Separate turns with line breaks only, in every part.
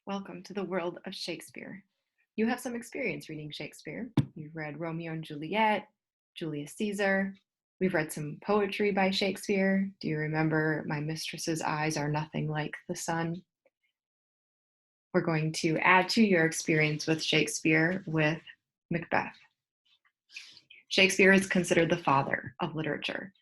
Welcome to the world of Shakespeare. You have some experience reading Shakespeare. You've read Romeo and Juliet, Julius Caesar. We've read some poetry by Shakespeare. Do you remember "My mistress's eyes are nothing like the sun"? We're going to add to your experience with Shakespeare with Macbeth. Shakespeare is considered the father of literature.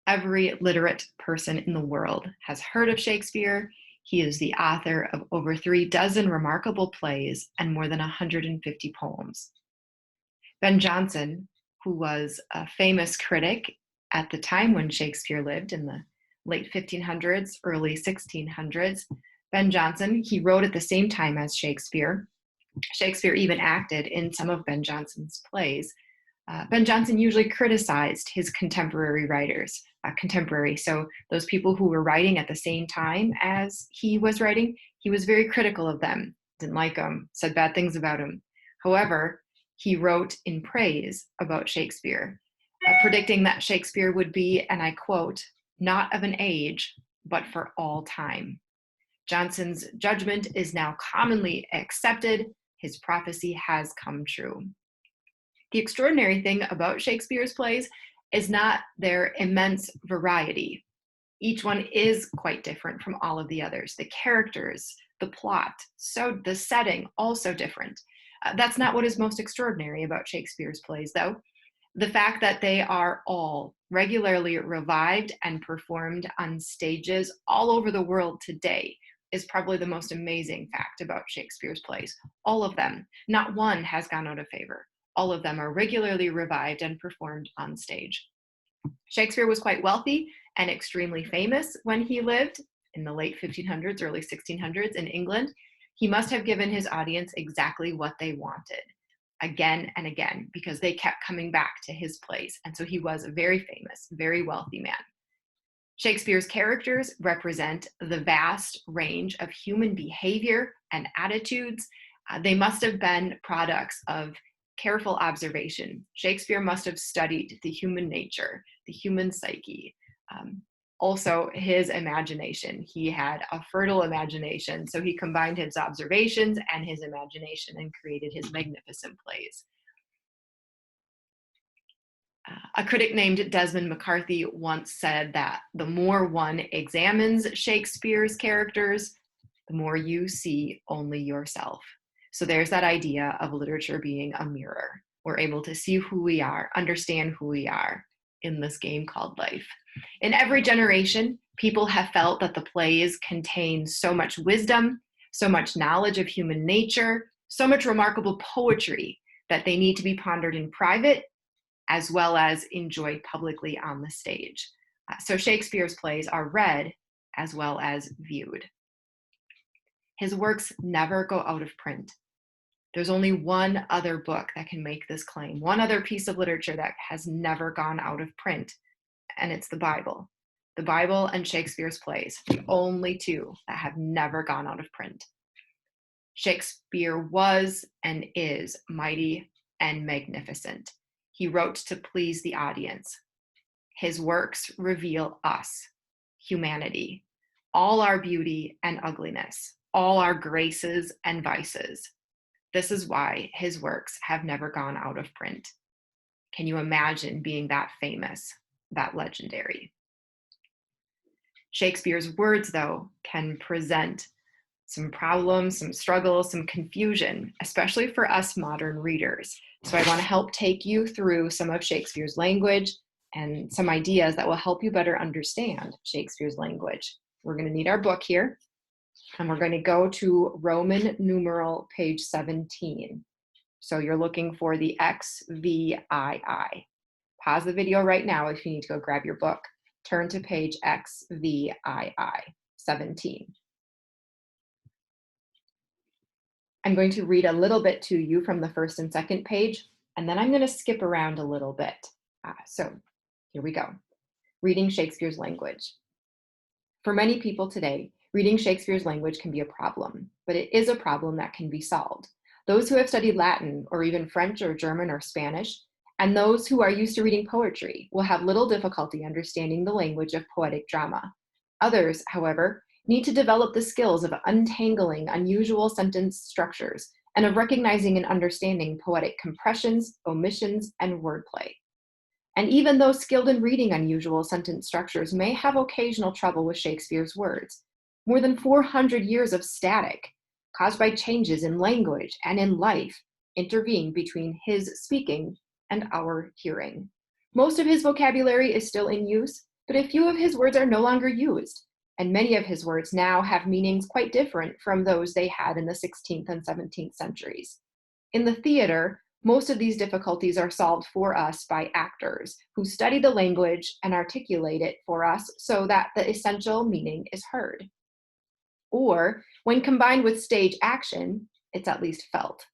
Every literate person in the world has heard of Shakespeare. He is the author of over 36 remarkable plays and more than 150 poems. Ben Jonson, who was a famous critic at the time when Shakespeare lived in the late 1500s, early 1600s, Ben Jonson, he wrote at the same time as Shakespeare. Shakespeare even acted in some of Ben Jonson's plays. Ben Jonson usually criticized his contemporary writers, so those people who were writing at the same time as he was writing, he was very critical of them, didn't like them, said bad things about him. However, he wrote in praise about Shakespeare, predicting that Shakespeare would be, and I quote, "not of an age, but for all time." Jonson's judgment is now commonly accepted. His prophecy has come true. The extraordinary thing about Shakespeare's plays is not their immense variety. Each one is quite different from all of the others. The characters, the plot, the setting, also different. That's not what is most extraordinary about Shakespeare's plays, though. The fact that they are all regularly revived and performed on stages all over the world today is probably the most amazing fact about Shakespeare's plays. All of them, not one has gone out of favor. All of them are regularly revived and performed on stage. Shakespeare was quite wealthy and extremely famous when he lived in the late 1500s, early 1600s in England. He must have given his audience exactly what they wanted again and again because they kept coming back to his plays. And so he was a very famous, very wealthy man. Shakespeare's characters represent the vast range of human behavior and attitudes. They must have been products of careful observation. Shakespeare must have studied the human nature, the human psyche, also his imagination. He had a fertile imagination, so he combined his observations and his imagination and created his magnificent plays. A critic named Desmond McCarthy once said that the more one examines Shakespeare's characters, the more you see only yourself. So there's that idea of literature being a mirror. We're able to see who we are, understand who we are in this game called life. In every generation, people have felt that the plays contain so much wisdom, so much knowledge of human nature, so much remarkable poetry that they need to be pondered in private as well as enjoyed publicly on the stage. So Shakespeare's plays are read as well as viewed. His works never go out of print. There's only one other book that can make this claim, one other piece of literature that has never gone out of print, and it's the Bible. The Bible and Shakespeare's plays, the only two that have never gone out of print. Shakespeare was and is mighty and magnificent. He wrote to please the audience. His works reveal us, humanity, all our beauty and ugliness, all our graces and vices. This is why his works have never gone out of print. Can you imagine being that famous, that legendary? Shakespeare's words, though, can present some problems, some struggles, some confusion, especially for us modern readers. So I want to help take you through some of Shakespeare's language and some ideas that will help you better understand Shakespeare's language. We're going to need our book here, and we're going to go to Roman numeral page 17. So you're looking for the XVII. Pause the video right now if you need to go grab your book. Turn to page XVII, 17. I'm going to read a little bit to you from the first and second page, and then I'm going to skip around a little bit. So here we go. Reading Shakespeare's language. For many people today, reading Shakespeare's language can be a problem, but it is a problem that can be solved. Those who have studied Latin or even French or German or Spanish, and those who are used to reading poetry will have little difficulty understanding the language of poetic drama. Others, however, need to develop the skills of untangling unusual sentence structures and of recognizing and understanding poetic compressions, omissions, and wordplay. And even though skilled in reading unusual sentence structures may have occasional trouble with Shakespeare's words, more than 400 years of static, caused by changes in language and in life, intervene between his speaking and our hearing. Most of his vocabulary is still in use, but a few of his words are no longer used, and many of his words now have meanings quite different from those they had in the 16th and 17th centuries. In the theater, most of these difficulties are solved for us by actors who study the language and articulate it for us so that the essential meaning is heard. Or, when combined with stage action, it's at least felt.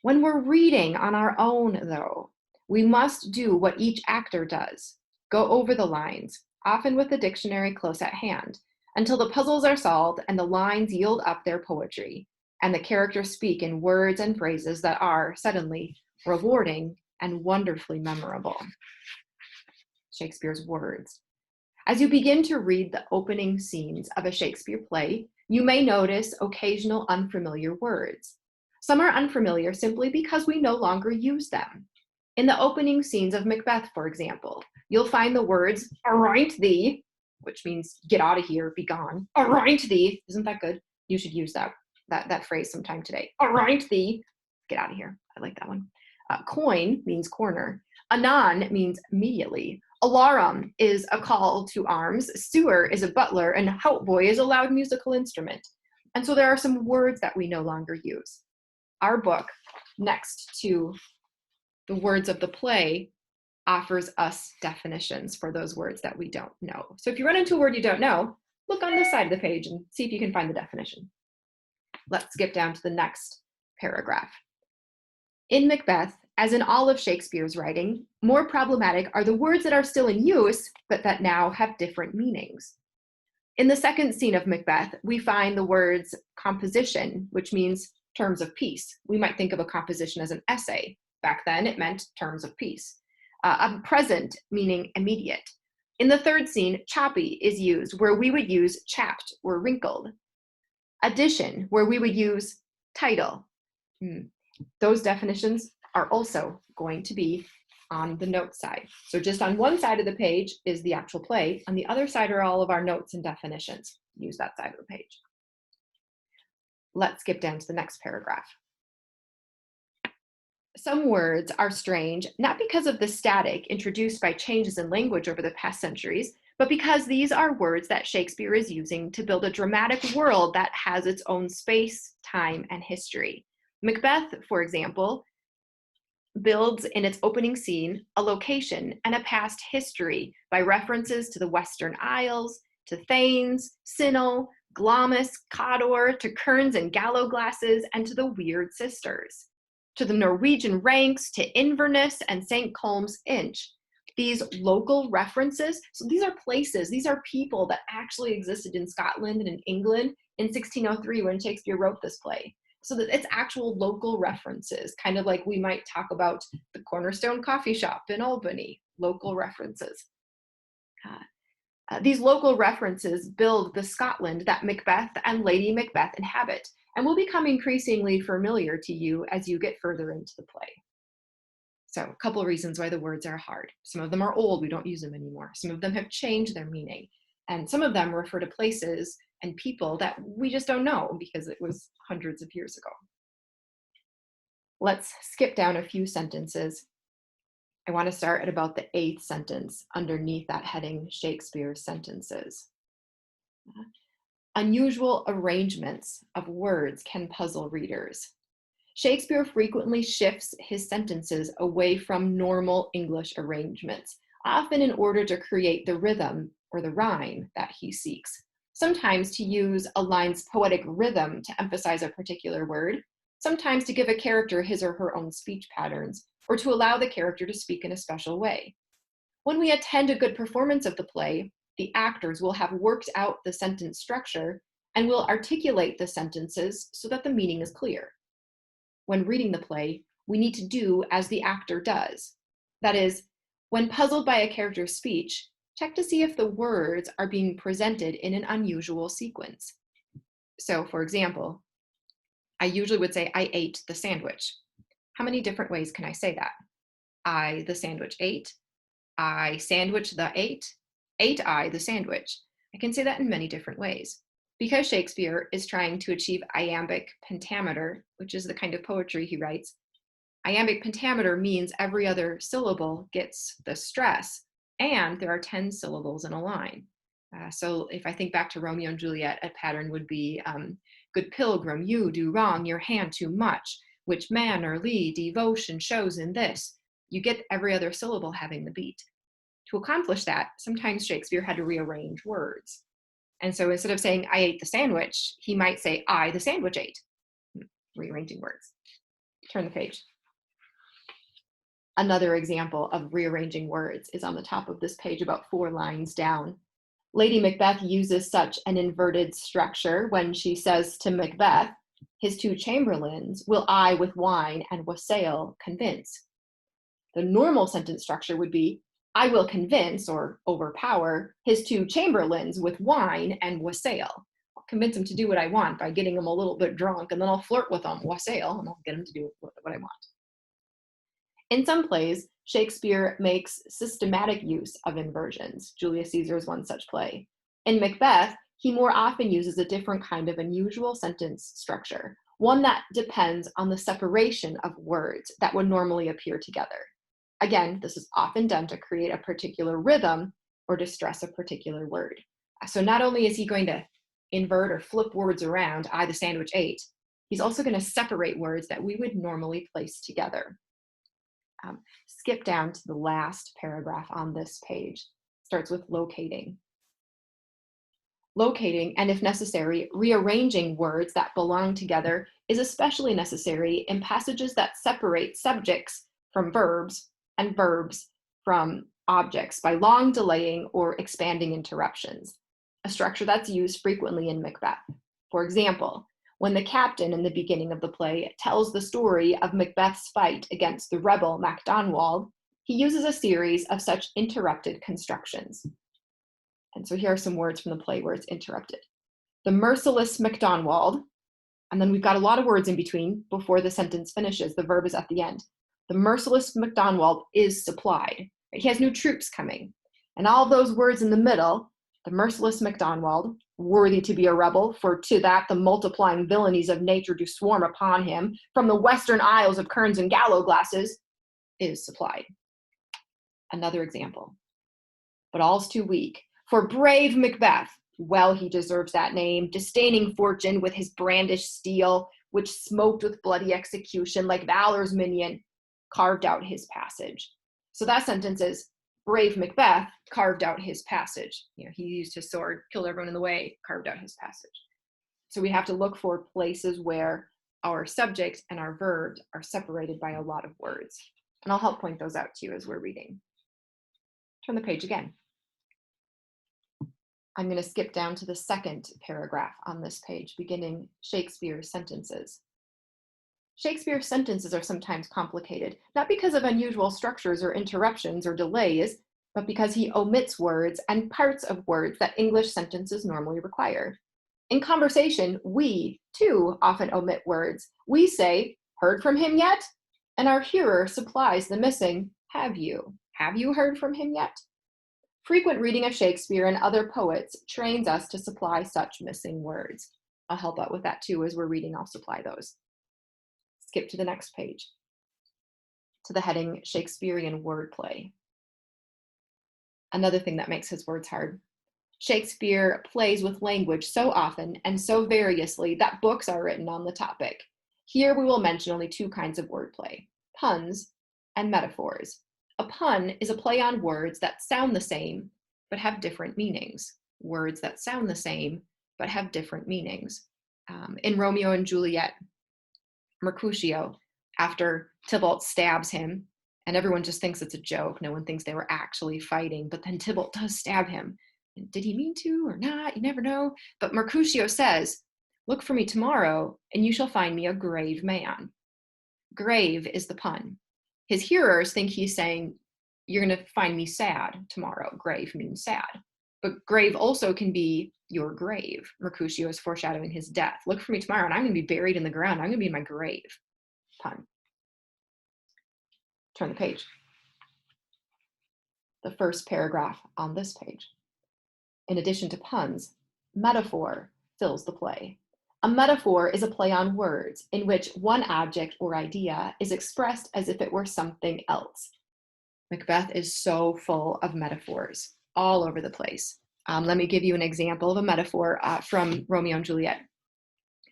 When we're reading on our own, though, we must do what each actor does, go over the lines, often with the dictionary close at hand, until the puzzles are solved and the lines yield up their poetry, and the characters speak in words and phrases that are, suddenly, rewarding and wonderfully memorable. Shakespeare's words. As you begin to read the opening scenes of a Shakespeare play, you may notice occasional unfamiliar words. Some are unfamiliar simply because we no longer use them. In the opening scenes of Macbeth, for example, you'll find the words, "Aroint thee," which means get out of here, be gone. "Aroint thee," isn't that good? You should use that phrase sometime today. "Aroint thee," get out of here. I like that one. Coin means corner. Anon means immediately. Alarum is a call to arms. Sewer is a butler, and hautboy is a loud musical instrument. And so there are some words that we no longer use. Our book, next to the words of the play, offers us definitions for those words that we don't know. So if you run into a word you don't know, look on this side of the page and see if you can find the definition. Let's skip down to the next paragraph. In Macbeth, as in all of Shakespeare's writing, more problematic are the words that are still in use, but that now have different meanings. In the second scene of Macbeth, we find the words composition, which means terms of peace. We might think of a composition as an essay. Back then, it meant terms of peace. Present, meaning immediate. In the third scene, choppy is used, where we would use chapped or wrinkled. Addition, where we would use title. Those definitions are also going to be on the notes side. So just on one side of the page is the actual play. On the other side are all of our notes and definitions. Use that side of the page. Let's skip down to the next paragraph. Some words are strange, not because of the static introduced by changes in language over the past centuries, but because these are words that Shakespeare is using to build a dramatic world that has its own space, time, and history. Macbeth, for example, builds in its opening scene a location and a past history by references to the Western Isles, to Thanes, Sinnel, Glamis, Cawdor, to Kerns and Gallowglasses, and to the Weird Sisters, to the Norwegian ranks, to Inverness and St. Colm's Inch. These local references, so these are places, these are people that actually existed in Scotland and in England in 1603 when Shakespeare wrote this play. So that it's actual local references, kind of like we might talk about the Cornerstone Coffee Shop in Albany, local references. These local references build the Scotland that Macbeth and Lady Macbeth inhabit, and will become increasingly familiar to you as you get further into the play. So a couple of reasons why the words are hard. Some of them are old, we don't use them anymore. Some of them have changed their meaning. And some of them refer to places and people that we just don't know because it was hundreds of years ago. Let's skip down a few sentences. I want to start at about the 8th sentence underneath that heading, Shakespeare's sentences. Unusual arrangements of words can puzzle readers. Shakespeare frequently shifts his sentences away from normal English arrangements, often in order to create the rhythm or the rhyme that he seeks. Sometimes to use a line's poetic rhythm to emphasize a particular word, sometimes to give a character his or her own speech patterns, or to allow the character to speak in a special way. When we attend a good performance of the play, the actors will have worked out the sentence structure and will articulate the sentences so that the meaning is clear. When reading the play, we need to do as the actor does. That is, when puzzled by a character's speech, Check to see if the words are being presented in an unusual sequence. So, for example, I usually would say, I ate the sandwich. How many different ways can I say that? I, the sandwich, ate. I sandwich the ate I the sandwich. I can say that in many different ways. Because Shakespeare is trying to achieve iambic pentameter, which is the kind of poetry he writes, iambic pentameter means every other syllable gets the stress, and there are 10 syllables in a line. So if I think back to Romeo and Juliet, a pattern would be, good pilgrim, you do wrong your hand too much, which mannerly devotion shows in this. You get every other syllable having the beat. To accomplish that, sometimes Shakespeare had to rearrange words. And so instead of saying, I ate the sandwich, he might say, I, the sandwich, ate. Rearranging words. Turn the page. Another example of rearranging words is on the top of this page, about 4 lines down. Lady Macbeth uses such an inverted structure when she says to Macbeth, his 2 chamberlains will I with wine and wassail convince. The normal sentence structure would be, I will convince or overpower his 2 chamberlains with wine and wassail. I'll convince him to do what I want by getting him a little bit drunk, and then I'll flirt with him, wassail, and I'll get him to do what I want. In some plays, Shakespeare makes systematic use of inversions. Julius Caesar is one such play. In Macbeth, he more often uses a different kind of unusual sentence structure, one that depends on the separation of words that would normally appear together. Again, this is often done to create a particular rhythm or to stress a particular word. So not only is he going to invert or flip words around, I, the sandwich, ate, he's also going to separate words that we would normally place together. Skip down to the last paragraph on this page. Starts with locating. Locating, and if necessary, rearranging words that belong together is especially necessary in passages that separate subjects from verbs and verbs from objects by long delaying or expanding interruptions, a structure that's used frequently in Macbeth. For example, when the captain in the beginning of the play tells the story of Macbeth's fight against the rebel MacDonald, he uses a series of such interrupted constructions. And so here are some words from the play where it's interrupted. The merciless MacDonald, and then we've got a lot of words in between before the sentence finishes. The verb is at the end. The merciless MacDonald is supplied. He has new troops coming. And all those words in the middle, the merciless MacDonald, worthy to be a rebel, for to that the multiplying villainies of nature do swarm upon him, from the western isles of kerns and gallows glasses, is supplied. Another example. But all's too weak. For brave Macbeth, well he deserves that name, disdaining fortune with his brandished steel, which smoked with bloody execution like valor's minion, carved out his passage. So that sentence is, brave Macbeth carved out his passage. He used his sword, killed everyone in the way, carved out his passage. So we have to look for places where our subject and our verbs are separated by a lot of words. And I'll help point those out to you as we're reading. Turn the page again. I'm going to skip down to the second paragraph on this page, beginning Shakespeare's sentences. Shakespeare's sentences are sometimes complicated, not because of unusual structures or interruptions or delays, but because he omits words and parts of words that English sentences normally require. In conversation, we, too, often omit words. We say, heard from him yet? And our hearer supplies the missing, have you? Have you heard from him yet? Frequent reading of Shakespeare and other poets trains us to supply such missing words. I'll help out with that too as we're reading. I'll supply those. Skip to the next page, to the heading Shakespearean wordplay. Another thing that makes his words hard. Shakespeare plays with language so often and so variously that books are written on the topic. Here we will mention only 2 kinds of wordplay, puns and metaphors. A pun is a play on words that sound the same but have different meanings. Words that sound the same but have different meanings. In Romeo and Juliet, Mercutio, after Tybalt stabs him, and everyone just thinks it's a joke, no one thinks they were actually fighting, but then Tybalt does stab him. And did he mean to or not? You never know. But Mercutio says, look for me tomorrow, and you shall find me a grave man. Grave is the pun. His hearers think he's saying, you're going to find me sad tomorrow. Grave means sad. But grave also can be your grave. Mercutio is foreshadowing his death. Look for me tomorrow and I'm going to be buried in the ground. I'm going to be in my grave. Pun. Turn the page. The first paragraph on this page. In addition to puns, metaphor fills the play. A metaphor is a play on words in which one object or idea is expressed as if it were something else. Macbeth is so full of metaphors all over the place. Let me give you an example of a metaphor from Romeo and Juliet.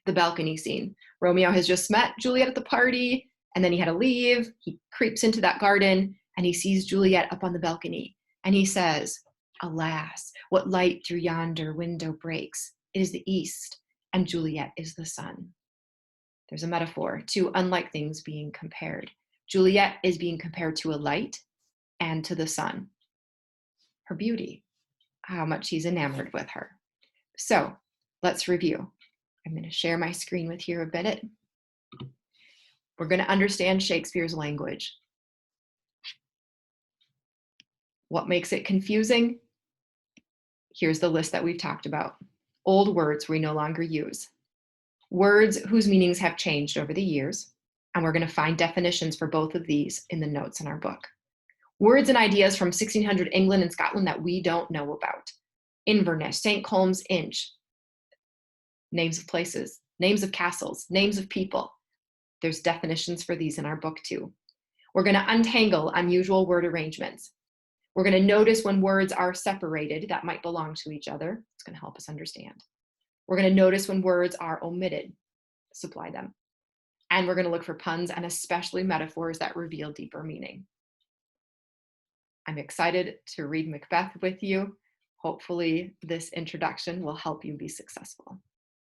The balcony scene. Romeo has just met Juliet at the party, and then he had to leave. He creeps into that garden, and he sees Juliet up on the balcony, and he says, "Alas, what light through yonder window breaks? It is the east, and Juliet is the sun." There's a metaphor, two unlike things being compared. Juliet is being compared to a light and to the sun. Her beauty, how much he's enamored with her. So let's review. I'm going to share my screen with you a bit. We're going to understand Shakespeare's language. What makes it confusing? Here's the list that we've talked about. Old words we no longer use. Words whose meanings have changed over the years, and we're going to find definitions for both of these in the notes in our book. Words and ideas from 1600 England and Scotland that we don't know about. Inverness, St. Colm's Inch. Names of places, names of castles, names of people. There's definitions for these in our book too. We're going to untangle unusual word arrangements. We're going to notice when words are separated that might belong to each other. It's going to help us understand. We're going to notice when words are omitted, supply them. And we're going to look for puns and especially metaphors that reveal deeper meaning. I'm excited to read Macbeth with you. Hopefully this introduction will help you be successful.